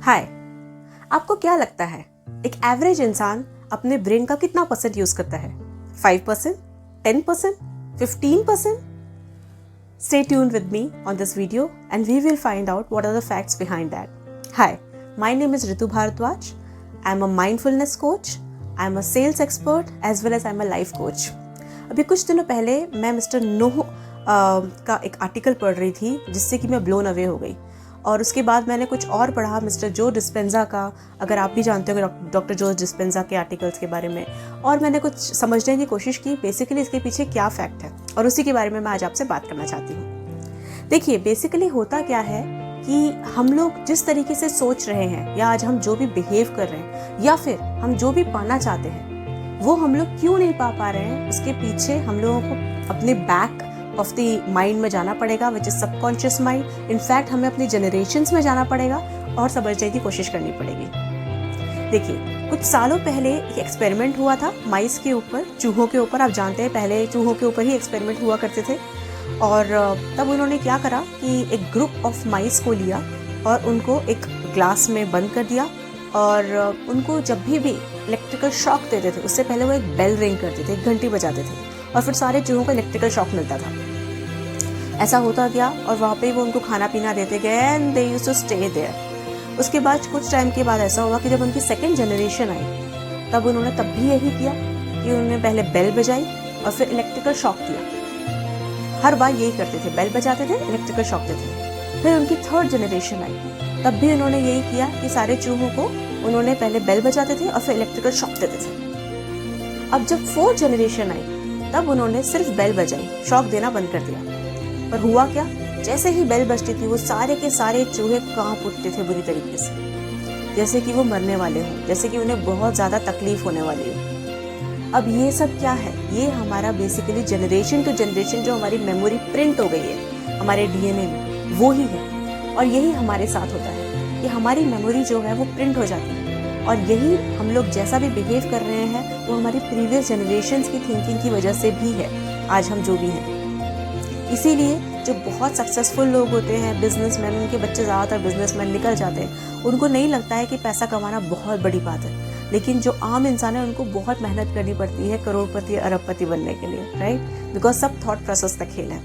हाय, आपको क्या लगता है एक एवरेज इंसान अपने ब्रेन का कितना परसेंट यूज करता है? 5%, 10%, 15%? Stay tuned with me on this video and we will find out what are the facts behind that. Hi, my name is Ritu Bharadwaj. I'm a mindfulness coach. I'm a sales expert as well as I'm a life coach. अभी कुछ दिनों पहले मैं mister Noh का एक article पढ़ रही थी जिससे कि मैं ब्लोन अवे हो गई, और उसके बाद मैंने कुछ और पढ़ा मिस्टर जो डिस्पेंजा का। अगर आप भी जानते हो डॉक्टर जो डिस्पेंजा के आर्टिकल्स के बारे में, और मैंने कुछ समझने की कोशिश की बेसिकली इसके पीछे क्या फैक्ट है, और उसी के बारे में मैं आज आपसे बात करना चाहती हूँ। देखिए, बेसिकली होता क्या है कि हम लोग जिस तरीके से सोच रहे हैं या आज हम जो भी बिहेव कर रहे हैं या फिर हम जो भी पाना चाहते हैं वो हम लोग क्यों नहीं पा रहे हैं, उसके पीछे हम लोगों को अपने बैक ऑफ द माइंड में जाना पड़ेगा, which is subconscious mind. In fact हमें अपनी जनरेशन्स में जाना पड़ेगा और समझने की कोशिश करनी पड़ेगी। देखिए, कुछ सालों पहले एक एक्सपेरिमेंट हुआ था माइस के ऊपर, चूहों के ऊपर। आप जानते हैं पहले चूहों के ऊपर ही एक्सपेरिमेंट हुआ करते थे, और तब उन्होंने क्या करा कि एक ग्रुप ऑफ माइस को लिया और उनको एक ग्लास में बंद कर दिया, और उनको जब भी इलेक्ट्रिकल शॉक देते थे उससे पहले वो एक बेल रिंग करते थे, एक घंटी बजाते थे, और फिर सारे चूहों को इलेक्ट्रिकल शॉक मिलता था। ऐसा होता गया और वहाँ पे वो उनको खाना पीना देते गए and they used to stay there. उसके बाद कुछ टाइम के बाद ऐसा हुआ कि जब उनकी सेकंड जनरेशन आई तब उन्होंने तब भी यही किया कि उन्होंने पहले बेल बजाई और फिर इलेक्ट्रिकल शॉक दिया। हर बार यही करते थे, बेल बजाते थे, इलेक्ट्रिकल शॉक देते थे। फिर उनकी थर्ड जनरेशन आई तब भी उन्होंने यही किया कि सारे चूहों को उन्होंने पहले बेल बजाते थे और फिर इलेक्ट्रिकल शॉक देते थे। अब जब फोर्थ जनरेशन आई तब उन्होंने सिर्फ बेल बजाई, शॉक देना बंद कर दिया। पर हुआ क्या, जैसे ही बेल बजती थी वो सारे के सारे चूहे कांप उठते थे बुरी तरीके से, जैसे कि वो मरने वाले हों, जैसे कि उन्हें बहुत ज़्यादा तकलीफ होने वाली हो। अब ये सब क्या है? ये हमारा बेसिकली जनरेशन टू जनरेशन जो हमारी मेमोरी प्रिंट हो गई है हमारे डीएनए में, वो ही है। और यही हमारे साथ होता है कि हमारी मेमोरी जो है वो प्रिंट हो जाती है, और यही हम लोग जैसा भी बिहेव कर रहे हैं वो हमारी प्रीवियस जनरेशन्स की थिंकिंग की वजह से भी है आज हम जो भी हैं। इसीलिए जो बहुत सक्सेसफुल लोग होते हैं, बिजनेसमैन, उनके बच्चे ज़्यादातर बिजनेसमैन निकल जाते हैं, उनको नहीं लगता है कि पैसा कमाना बहुत बड़ी बात है। लेकिन जो आम इंसान है उनको बहुत मेहनत करनी पड़ती है करोड़पति अरबपति बनने के लिए, राइट? बिकॉज सब थॉट प्रोसेस का खेल है।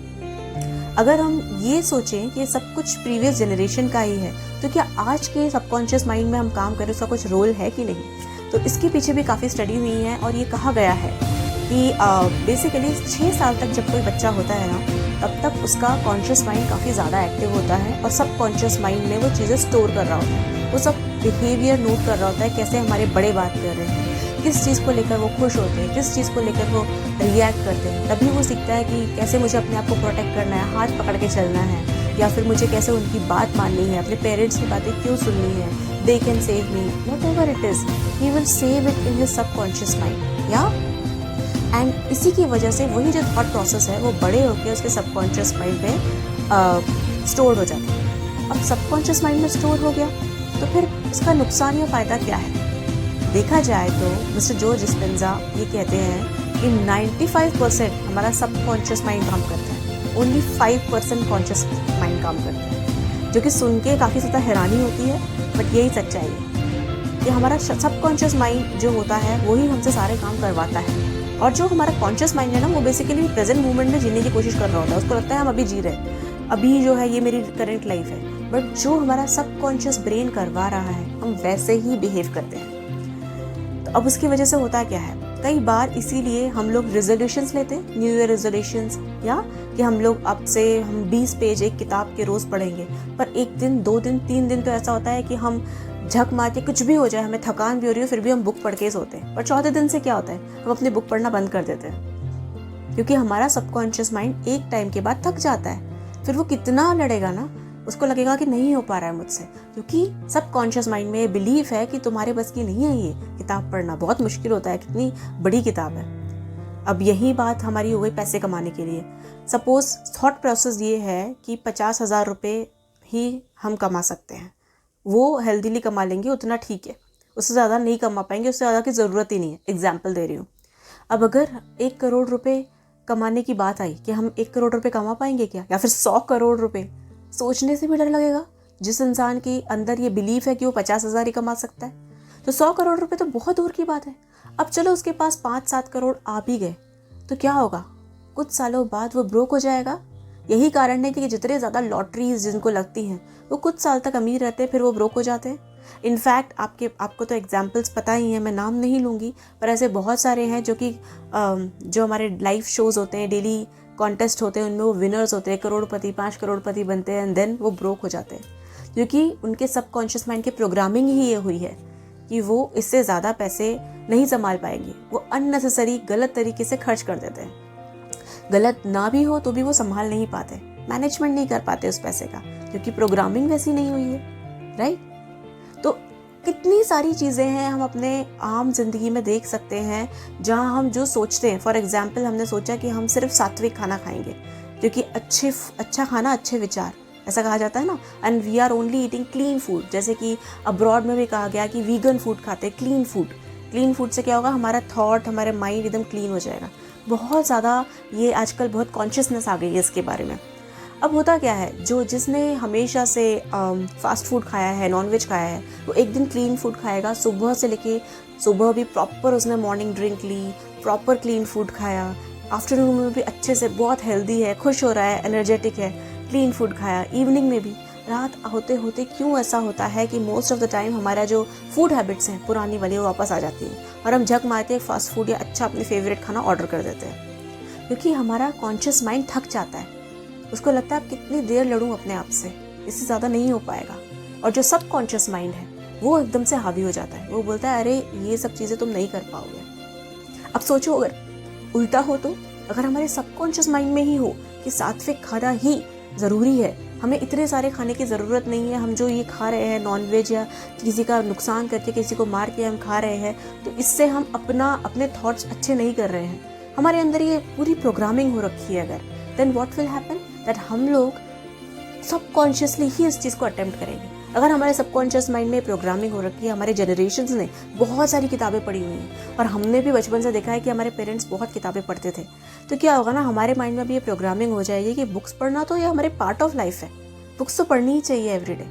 अगर हम ये सोचें कि सब कुछ प्रीवियस जनरेशन का ही है तो क्या आज के सबकॉन्शियस माइंड में हम काम करें उसका कुछ रोल है कि नहीं? तो इसके पीछे भी काफ़ी स्टडी हुई है और ये कहा गया है कि बेसिकली 6 साल तक जब कोई बच्चा होता है ना तब तक उसका कॉन्शियस माइंड काफ़ी ज़्यादा एक्टिव होता है, और सब कॉन्शियस माइंड में वो चीज़ें स्टोर कर रहा होता है। वो सब बिहेवियर नोट कर रहा होता है, कैसे हमारे बड़े बात कर रहे हैं, किस चीज़ को लेकर वो खुश होते हैं, किस चीज़ को लेकर वो रिएक्ट करते हैं। तभी वो सीखता है कि कैसे मुझे अपने आप को प्रोटेक्ट करना है, हाथ पकड़ के चलना है, या फिर मुझे कैसे उनकी बात माननी है, अपने पेरेंट्स की बातें क्यों सुननी है। They can save me, what ever it is, he will save it in his subconscious mind, या एंड इसी की वजह से वही जो थॉट प्रोसेस है वो बड़े होकर उसके सबकॉन्शियस माइंड में स्टोर हो जाता है। अब सबकॉन्शियस माइंड में स्टोर हो गया तो फिर इसका नुकसान या फ़ायदा क्या है? देखा जाए तो मिस्टर जो डिस्पेंजा ये कहते हैं कि 95% हमारा सबकॉन्शियस माइंड काम करता है, ओनली 5% कॉन्शियस माइंड काम करता है, जो कि सुन के काफ़ी ज़्यादा हैरानी होती है, बट यही सच्चाई है कि हमारा सबकॉन्शियस माइंड जो होता है वही हमसे सारे काम करवाता है। और जो हमारा कॉन्शियस माइंड है ना वो बेसिकली प्रेजेंट मोमेंट में जीने की कोशिश कर रहा होता है। उसको लगता है हम अभी जी रहे हैं, अभी जो है ये मेरी करंट लाइफ है। बट जो हमारा सबकॉन्शियस ब्रेन करवा रहा है हम वैसे ही बिहेव करते हैं। तो अब उसकी वजह से होता क्या है, कई बार इसीलिए हम लोग रेजोल्यूशंस लेते हैं, न्यू ईयर रेजोल्यूशंस, या कि हम लोग अब से हम 20 पेज एक किताब के रोज़ पढ़ेंगे, पर एक दिन, 2 दिन, 3 दिन तो ऐसा होता है कि हम झक मार के कुछ भी हो जाए, हमें थकान भी हो रही हो फिर भी हम बुक पढ़ के सोते हैं। पर चौथे दिन से क्या होता है, हम अपनी बुक पढ़ना बंद कर देते हैं, क्योंकि हमारा सबकॉन्शियस माइंड एक टाइम के बाद थक जाता है। फिर वो कितना लड़ेगा ना, उसको लगेगा कि नहीं हो पा रहा है मुझसे, क्योंकि सबकॉन्शियस माइंड में बिलीफ है कि तुम्हारे बस की नहीं है ये किताब पढ़ना, बहुत मुश्किल होता है, कितनी बड़ी किताब है। अब यही बात हमारी हो गई पैसे कमाने के लिए। सपोज थॉट प्रोसेस ये है कि 50,000 रुपये ही हम कमा सकते हैं, वो हेल्दीली कमा लेंगे उतना ठीक है, उससे ज़्यादा नहीं कमा पाएंगे, उससे ज़्यादा की ज़रूरत ही नहीं है। एग्जाम्पल दे रही हूँ। अब अगर 1 करोड़ रुपए कमाने की बात आई कि हम 1 करोड़ रुपए कमा पाएंगे क्या, या फिर 100 करोड़ रुपए, सोचने से भी डर लगेगा जिस इंसान के अंदर ये बिलीफ है कि वो 50,000 ही कमा सकता है, तो 100 करोड़ रुपए तो बहुत दूर की बात है। अब चलो उसके पास 5-7 करोड़ आ भी गए तो क्या होगा? कुछ सालों बाद वो ब्रोक हो जाएगा। यही कारण है कि जितने ज़्यादा लॉटरीज जिनको लगती हैं वो कुछ साल तक अमीर रहते हैं, फिर वो ब्रोक हो जाते हैं। इनफैक्ट आपको तो एग्जाम्पल्स पता ही हैं, मैं नाम नहीं लूँगी, पर ऐसे बहुत सारे हैं जो हमारे लाइव शोज़ होते हैं, डेली कॉन्टेस्ट होते हैं, उनमें वो विनर्स होते हैं, करोड़पति 5 करोड़पति बनते हैं एंड देन वो ब्रोक हो जाते हैं, क्योंकि उनके सबकॉन्शियस माइंड की प्रोग्रामिंग ही ये हुई है कि वो इससे ज़्यादा पैसे नहीं संभाल पाएंगे। वो अननेसेसरी गलत तरीके से खर्च कर देते हैं। गलत ना भी हो तो भी वो संभाल नहीं पाते, मैनेजमेंट नहीं कर पाते उस पैसे का, क्योंकि प्रोग्रामिंग वैसी नहीं हुई है, राइट? तो कितनी सारी चीज़ें हैं हम अपने आम जिंदगी में देख सकते हैं, जहां हम जो सोचते हैं, फॉर एग्जाम्पल हमने सोचा कि हम सिर्फ सात्विक खाना खाएंगे, क्योंकि अच्छा खाना अच्छे विचार, ऐसा कहा जाता है ना, and we are only eating clean food. जैसे कि अब्रॉड में भी कहा गया कि वीगन फूड खाते हैं, क्लीन फूड से क्या होगा, हमारा थॉट, हमारा माइंड एकदम क्लीन हो जाएगा। बहुत ज़्यादा ये आजकल बहुत कॉन्शियसनेस आ गई है इसके बारे में। अब होता क्या है, जिसने हमेशा से फास्ट फूड खाया है, नॉनवेज खाया है, वो एक दिन क्लीन फूड खाएगा, सुबह भी प्रॉपर उसने मॉर्निंग ड्रिंक ली, प्रॉपर क्लीन फूड खाया, आफ्टरनून में भी अच्छे से बहुत हेल्दी है, खुश हो रहा है, एनर्जेटिक है, क्लीन फूड खाया, इवनिंग में भी। रात होते होते क्यों ऐसा होता है कि मोस्ट ऑफ द टाइम हमारा जो फूड हैबिट्स हैं पुरानी वाली वो वापस आ जाती हैं और हम झक मारते हैं फास्ट फूड या अच्छा अपनी फेवरेट खाना ऑर्डर कर देते हैं, क्योंकि हमारा कॉन्शियस माइंड थक जाता है। उसको लगता है अब कितनी देर लड़ूं अपने आप से, इससे ज़्यादा नहीं हो पाएगा। और जो सब कॉन्शियस माइंड है वो एकदम से हावी हो जाता है, वो बोलता है अरे ये सब चीज़ें तुम नहीं कर पाओगे। अब सोचो अगर उल्टा हो तो, अगर हमारे सबकॉन्शियस माइंड में ही हो कि सात्विक खाना ही ज़रूरी है, हमें इतने सारे खाने की ज़रूरत नहीं है, हम जो ये खा रहे हैं नॉनवेज या किसी का नुकसान करके किसी को मार के हम खा रहे हैं, तो इससे हम अपने थॉट्स अच्छे नहीं कर रहे हैं, हमारे अंदर ये पूरी प्रोग्रामिंग हो रखी है अगर, then what will happen that हम लोग सबकॉन्शियसली ही इस चीज़ को अटेम्प्ट करेंगे। अगर हमारे सबकॉन्शियस माइंड में प्रोग्रामिंग हो रखी है, हमारे जनरेशन्स ने बहुत सारी किताबें पढ़ी हुई हैं और हमने भी बचपन से देखा है कि हमारे पेरेंट्स बहुत किताबें पढ़ते थे, तो क्या होगा ना, हमारे माइंड में भी ये प्रोग्रामिंग हो जाएगी कि बुक्स पढ़ना तो ये हमारे पार्ट ऑफ लाइफ है, बुक्स तो पढ़नी ही चाहिए एवरीडे,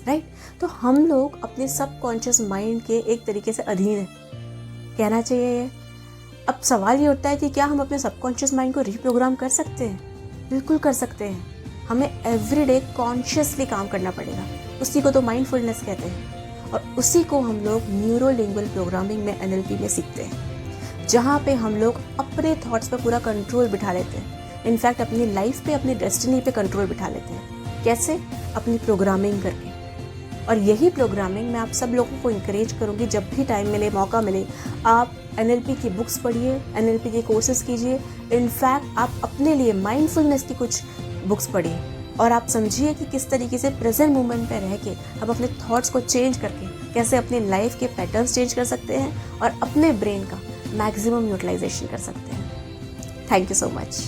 राइट? तो हम लोग अपने सबकॉन्शियस माइंड के एक तरीके से अधीन है, कहना चाहिए ये। अब सवाल ये उठता है कि क्या हम अपने सबकॉन्शियस माइंड को रीप्रोग्राम कर सकते हैं? बिल्कुल कर सकते हैं। हमें एवरीडे कॉन्शियसली काम करना पड़ेगा, उसी को तो माइंडफुलनेस कहते हैं, और उसी को हम लोग न्यूरो लिंग्वल प्रोग्रामिंग में NLP में सीखते हैं, जहाँ पे हम लोग अपने थॉट्स पर पूरा कंट्रोल बिठा लेते हैं। इनफैक्ट अपनी लाइफ पे, अपनी डेस्टिनी पे कंट्रोल बिठा लेते हैं। कैसे? अपनी प्रोग्रामिंग करके। और यही प्रोग्रामिंग मैं आप सब लोगों को इंकरेज करूँगी, जब भी टाइम मिले, मौका मिले, आप NLP की बुक्स पढ़िए, NLP के कोर्सेज कीजिए। इनफैक्ट आप अपने लिए माइंडफुलनेस की कुछ बुक्स पढ़िए और आप समझिए कि किस तरीके से प्रेजेंट मोमेंट पे रह के आप अपने थॉट्स को चेंज करके कैसे अपने लाइफ के पैटर्न्स चेंज कर सकते हैं और अपने ब्रेन का मैक्सिमम यूटिलाइजेशन कर सकते हैं। Thank you so much.